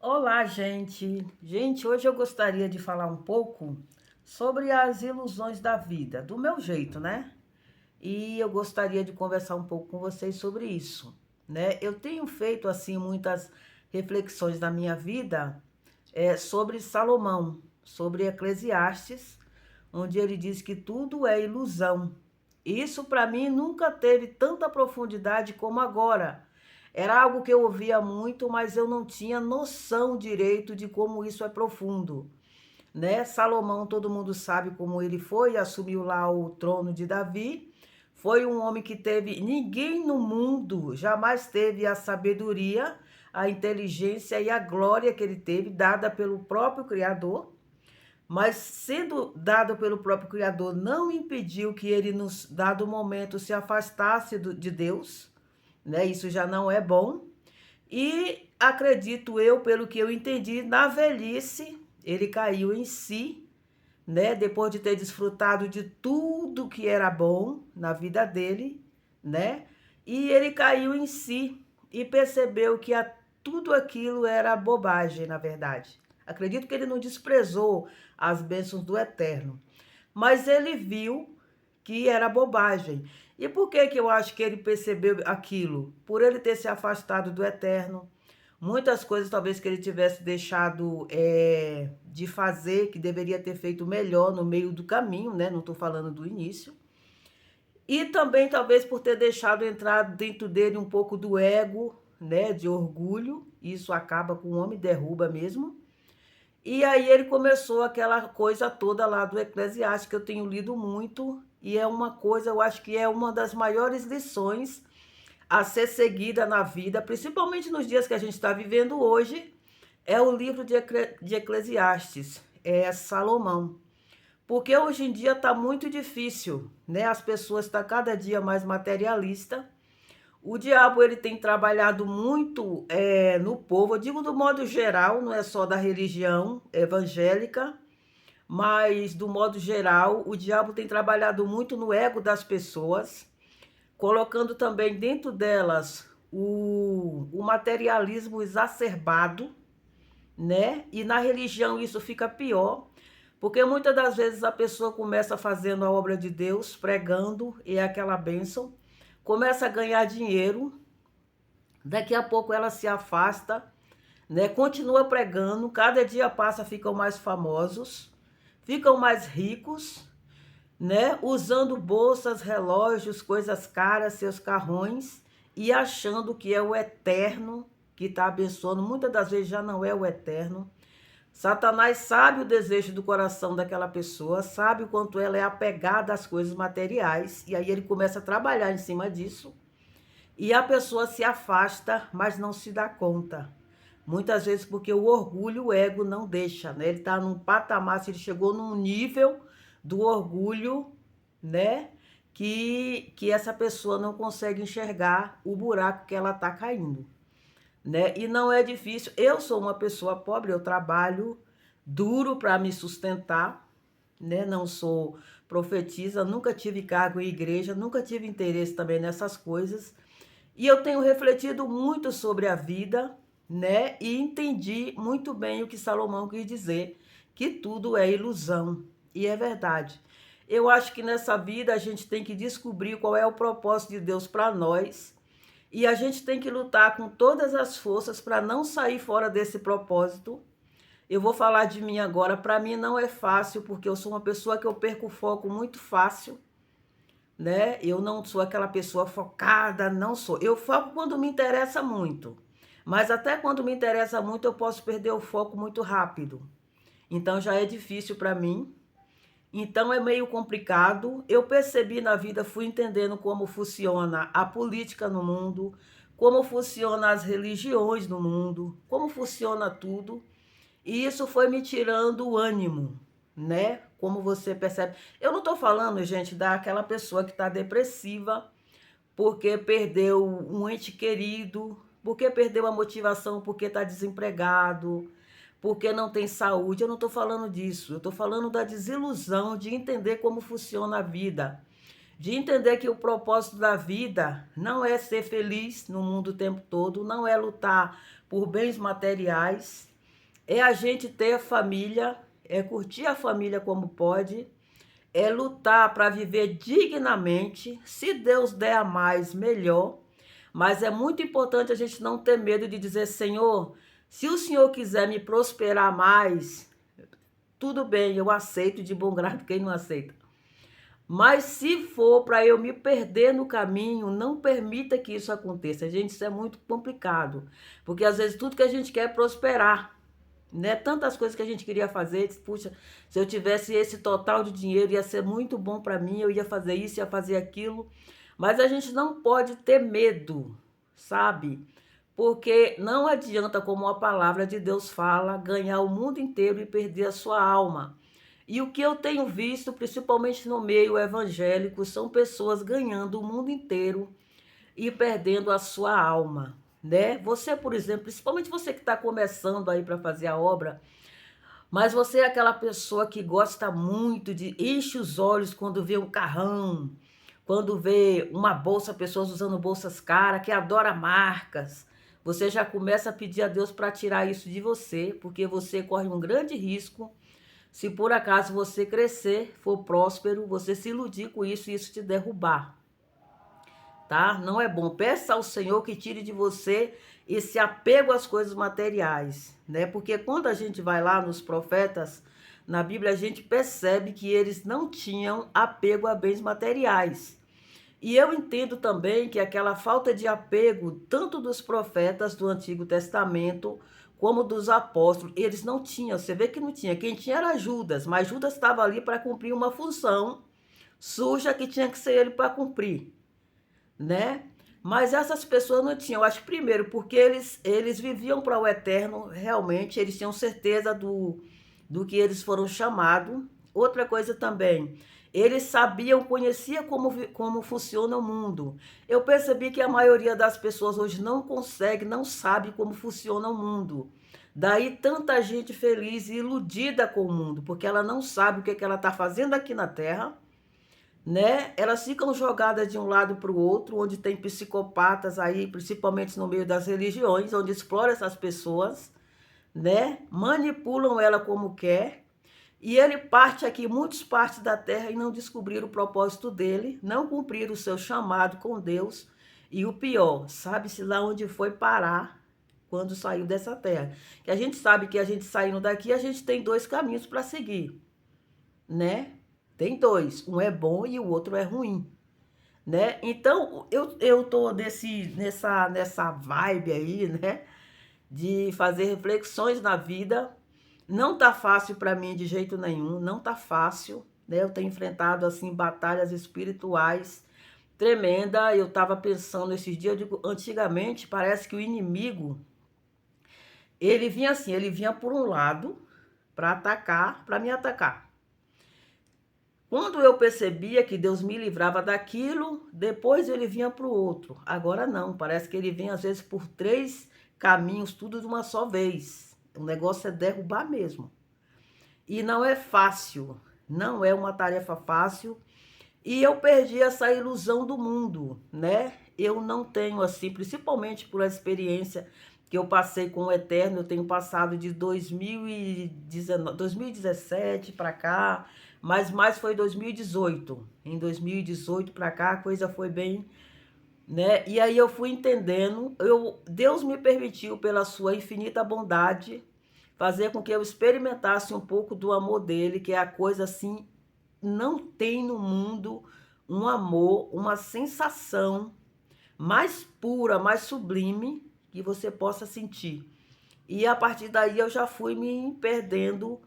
Olá, gente. Gente, hoje eu gostaria de falar um pouco sobre as ilusões da vida, do meu jeito, né? E eu gostaria de conversar um pouco com vocês sobre isso, né? Eu tenho feito assim muitas reflexões na minha vida sobre Salomão, sobre Eclesiastes, onde ele diz que tudo é ilusão. Isso para mim nunca teve tanta profundidade como agora. Era algo que eu ouvia muito, mas eu não tinha noção direito de como isso é profundo, né? Salomão, todo mundo sabe como ele foi, assumiu lá o trono de Davi. Foi um homem que teve, ninguém no mundo jamais teve a sabedoria, a inteligência e a glória que ele teve, dada pelo próprio Criador. Mas sendo dado pelo próprio Criador, não impediu que ele, nos dado momento, se afastasse de Deus, né? Isso já não é bom. E acredito eu, pelo que eu entendi, na velhice, ele caiu em si, né? Depois de ter desfrutado de tudo que era bom na vida dele, né? E ele caiu em si e percebeu que tudo aquilo era bobagem, na verdade. Acredito que ele não desprezou as bênçãos do Eterno, mas ele viu que era bobagem. E por que que eu acho que ele percebeu aquilo? Por ele ter se afastado do Eterno. Muitas coisas talvez que ele tivesse deixado de fazer, que deveria ter feito melhor no meio do caminho, né? Não estou falando do início. E também talvez por ter deixado entrar dentro dele um pouco do ego, né? De orgulho. Isso acaba com o homem, derruba mesmo. E aí ele começou aquela coisa toda lá do Eclesiastes, que eu tenho lido muito, e é uma coisa, eu acho que é uma das maiores lições a ser seguida na vida, principalmente nos dias que a gente está vivendo hoje, é o livro de Eclesiastes, é Salomão. Porque hoje em dia está muito difícil, né? As pessoas estão cada dia mais materialistas. O diabo ele tem trabalhado muito no povo, eu digo do modo geral, não é só da religião evangélica, mas do modo geral, o diabo tem trabalhado muito no ego das pessoas, colocando também dentro delas o materialismo exacerbado, né? E na religião isso fica pior, porque muitas das vezes a pessoa começa fazendo a obra de Deus, pregando, e é aquela bênção, começa a ganhar dinheiro, daqui a pouco ela se afasta, né? Continua pregando, cada dia passa, ficam mais famosos, ficam mais ricos, né? Usando bolsas, relógios, coisas caras, seus carrões, e achando que é o eterno que está abençoando. Muitas das vezes já não é o eterno. Satanás sabe o desejo do coração daquela pessoa, sabe o quanto ela é apegada às coisas materiais, e aí ele começa a trabalhar em cima disso, e a pessoa se afasta, mas não se dá conta. Muitas vezes porque o orgulho, o ego não deixa, né? Ele está num patamar, se ele chegou num nível do orgulho, né? Que essa pessoa não consegue enxergar o buraco que ela está caindo, né? E não é difícil. Eu sou uma pessoa pobre, eu trabalho duro para me sustentar, né? Não sou profetisa, nunca tive cargo em igreja, nunca tive interesse também nessas coisas. E eu tenho refletido muito sobre a vida, né? E entendi muito bem o que Salomão quis dizer, que tudo é ilusão. E é verdade. Eu acho que nessa vida a gente tem que descobrir qual é o propósito de Deus para nós. E a gente tem que lutar com todas as forças para não sair fora desse propósito. Eu vou falar de mim agora. Para mim não é fácil, porque eu sou uma pessoa que eu perco o foco muito fácil, né? Eu não sou aquela pessoa focada, não sou. Eu foco quando me interessa muito, mas até quando me interessa muito eu posso perder o foco muito rápido. Então já é difícil para mim. Então é meio complicado. Eu percebi na vida, fui entendendo como funciona a política no mundo, como funciona as religiões no mundo, como funciona tudo. E isso foi me tirando o ânimo, né? Como você percebe. Eu não estou falando, gente, daquela pessoa que está depressiva porque perdeu um ente querido, porque perdeu a motivação, porque está desempregado, porque não tem saúde. Eu não estou falando disso. Eu estou falando da desilusão de entender como funciona a vida. De entender que o propósito da vida não é ser feliz no mundo o tempo todo, não é lutar por bens materiais, é a gente ter a família, é curtir a família como pode, é lutar para viver dignamente. Se Deus der a mais, melhor. Mas é muito importante a gente não ter medo de dizer, Senhor, se o Senhor quiser me prosperar mais, tudo bem, eu aceito de bom grado quem não aceita. Mas se for para eu me perder no caminho, não permita que isso aconteça. Gente, isso é muito complicado. Porque às vezes tudo que a gente quer é prosperar, né? Tantas coisas que a gente queria fazer, puxa, se eu tivesse esse total de dinheiro ia ser muito bom para mim, eu ia fazer isso, ia fazer aquilo. Mas a gente não pode ter medo, sabe? Porque não adianta, como a palavra de Deus fala, ganhar o mundo inteiro e perder a sua alma. E o que eu tenho visto, principalmente no meio evangélico, são pessoas ganhando o mundo inteiro e perdendo a sua alma, né? Você, por exemplo, principalmente você que está começando aí para fazer a obra, mas você é aquela pessoa que gosta muito de enche os olhos quando vê um carrão, quando vê uma bolsa, pessoas usando bolsas caras, que adora marcas. Você já começa a pedir a Deus para tirar isso de você, porque você corre um grande risco. Se por acaso você crescer, for próspero, você se iludir com isso e isso te derrubar, tá? Não é bom. Peça ao Senhor que tire de você esse apego às coisas materiais, né? Porque quando a gente vai lá nos profetas, na Bíblia, a gente percebe que eles não tinham apego a bens materiais. E eu entendo também que aquela falta de apego, tanto dos profetas do Antigo Testamento, como dos apóstolos, eles não tinham. Você vê que não tinha. Quem tinha era Judas, mas Judas estava ali para cumprir uma função suja que tinha que ser ele para cumprir, né? Mas essas pessoas não tinham. Eu acho primeiro porque eles viviam para o eterno, realmente, eles tinham certeza do que eles foram chamados. Outra coisa também, eles sabiam, conheciam como funciona o mundo. Eu percebi que a maioria das pessoas hoje não consegue, não sabe como funciona o mundo. Daí tanta gente feliz e iludida com o mundo, porque ela não sabe o que ela está fazendo aqui na Terra, né? Elas ficam jogadas de um lado para o outro, onde tem psicopatas aí, principalmente no meio das religiões, onde exploram essas pessoas, né? Manipulam ela como quer. E ele parte aqui, muitas partes da terra, e não descobriram o propósito dele, não cumpriram o seu chamado com Deus. E o pior, sabe-se lá onde foi parar quando saiu dessa terra. Que a gente sabe que a gente saindo daqui, a gente tem dois caminhos para seguir, né? Tem dois, um é bom e o outro é ruim, né? Então, eu tô nessa vibe aí, né? De fazer reflexões na vida. Não tá fácil para mim de jeito nenhum, não tá fácil, né? Eu tenho enfrentado, assim, batalhas espirituais tremenda. Eu tava pensando esses dias, eu digo, antigamente parece que o inimigo, ele vinha assim, ele vinha por um lado para atacar, para me atacar. Quando eu percebia que Deus me livrava daquilo, depois ele vinha para o outro. Agora não, parece que ele vem às vezes por três caminhos, tudo de uma só vez. O negócio é derrubar mesmo. E não é fácil, não é uma tarefa fácil. E eu perdi essa ilusão do mundo, né? Eu não tenho assim, principalmente por a experiência que eu passei com o Eterno, eu tenho passado de 2017 para cá, mas mais foi 2018. Em 2018 para cá a coisa foi bem, né? E aí eu fui entendendo, Deus me permitiu pela sua infinita bondade fazer com que eu experimentasse um pouco do amor dele, que é a coisa assim, não tem no mundo um amor, uma sensação mais pura, mais sublime que você possa sentir. E a partir daí eu já fui me perdendo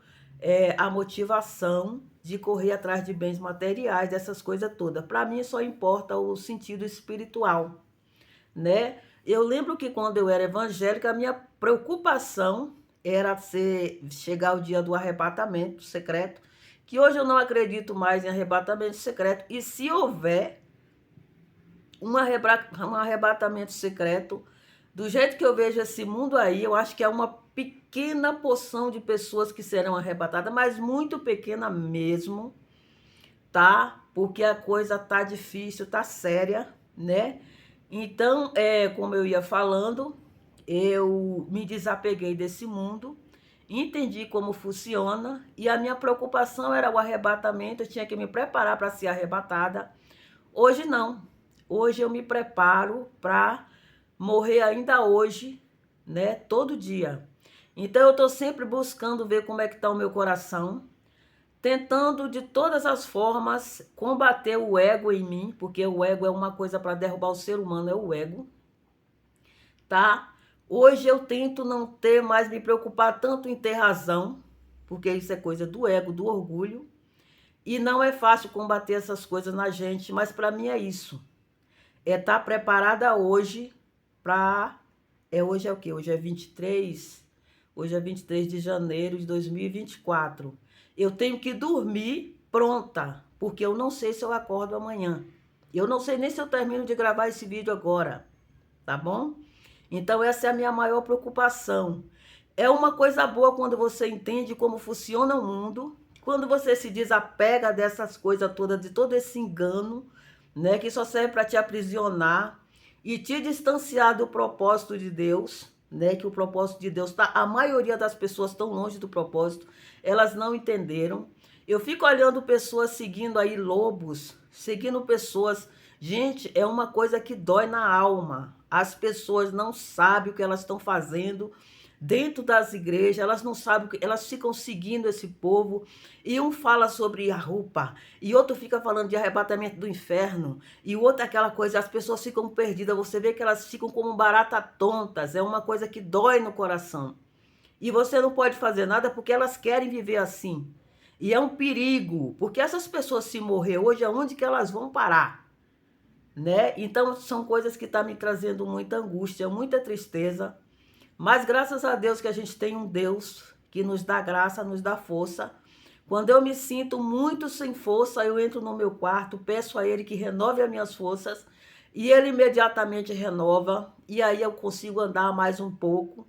a motivação de correr atrás de bens materiais, dessas coisas todas. Para mim só importa o sentido espiritual, né? Eu lembro que quando eu era evangélica, a minha preocupação era chegar o dia do arrebatamento secreto, que hoje eu não acredito mais em arrebatamento secreto. E se houver um arrebatamento secreto, do jeito que eu vejo esse mundo aí, eu acho que é uma pequena porção de pessoas que serão arrebatadas, mas muito pequena mesmo, tá? Porque a coisa tá difícil, tá séria, né? Então, como eu ia falando, eu me desapeguei desse mundo entendi como funciona e a minha preocupação era o arrebatamento, eu tinha que me preparar para ser arrebatada. Hoje não. Hoje eu me preparo para morrer ainda hoje, né? Todo dia. Então eu estou sempre buscando ver como é que está o meu coração, tentando de todas as formas combater o ego em mim, porque o ego é uma coisa para derrubar o ser humano, é o ego, tá? Hoje eu tento não ter mais, me preocupar tanto em ter razão, porque isso é coisa do ego, do orgulho, e não é fácil combater essas coisas na gente, mas para mim é isso. É estar preparada hoje para... hoje é o quê? Hoje é 23. Hoje é 23 de janeiro de 2024. Eu tenho que dormir pronta, porque eu não sei se eu acordo amanhã. Eu não sei nem se eu termino de gravar esse vídeo agora, tá bom? Então essa é a minha maior preocupação. É uma coisa boa quando você entende como funciona o mundo, quando você se desapega dessas coisas todas, de todo esse engano, né, que só serve para te aprisionar e te distanciar do propósito de Deus, né, que o propósito de Deus tá, a maioria das pessoas estão longe do propósito, elas não entenderam. Eu fico olhando pessoas seguindo aí lobos, seguindo pessoas. Gente, é uma coisa que dói na alma. As pessoas não sabem o que elas estão fazendo dentro das igrejas, elas não sabem, elas ficam seguindo esse povo, e um fala sobre a roupa, e outro fica falando de arrebatamento do inferno, e o outro aquela coisa, as pessoas ficam perdidas, você vê que elas ficam como barata tontas, é uma coisa que dói no coração. E você não pode fazer nada porque elas querem viver assim. E é um perigo, porque essas pessoas se morrer hoje, aonde que elas vão parar? Né? Então são coisas que estão me trazendo muita angústia, muita tristeza. Mas graças a Deus que a gente tem um Deus que nos dá graça, nos dá força. Quando eu me sinto muito sem força, eu entro no meu quarto, peço a Ele que renove as minhas forças, e Ele imediatamente renova, e aí eu consigo andar mais um pouco,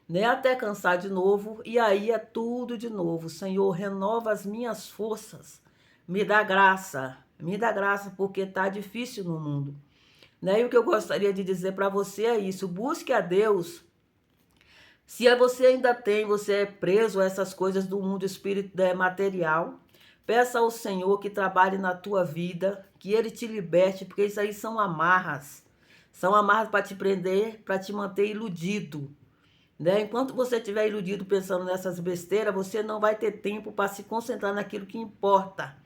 né, até cansar de novo, e aí é tudo de novo. Senhor, renova as minhas forças, me dá graça, porque está difícil no mundo. Né? E o que eu gostaria de dizer para você é isso: busque a Deus. Se você ainda tem, você é preso a essas coisas do mundo material, peça ao Senhor que trabalhe na tua vida, que Ele te liberte, porque isso aí são amarras. São amarras para te prender, para te manter iludido. Né? Enquanto você estiver iludido pensando nessas besteiras, você não vai ter tempo para se concentrar naquilo que importa.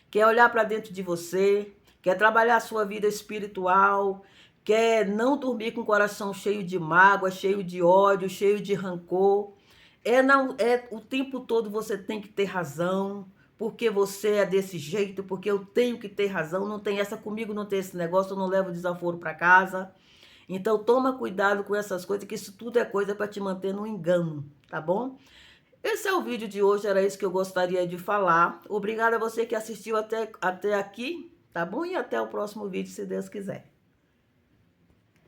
Quer olhar para dentro de você, quer trabalhar a sua vida espiritual, quer não dormir com o coração cheio de mágoa, cheio de ódio, cheio de rancor. O tempo todo você tem que ter razão, porque você é desse jeito, porque eu tenho que ter razão, não tem essa comigo, não tem esse negócio, eu não levo desaforo para casa. Então toma cuidado com essas coisas, que isso tudo é coisa para te manter no engano, tá bom? Esse é o vídeo de hoje, era isso que eu gostaria de falar. Obrigada a você que assistiu até aqui, tá bom? E até o próximo vídeo, se Deus quiser.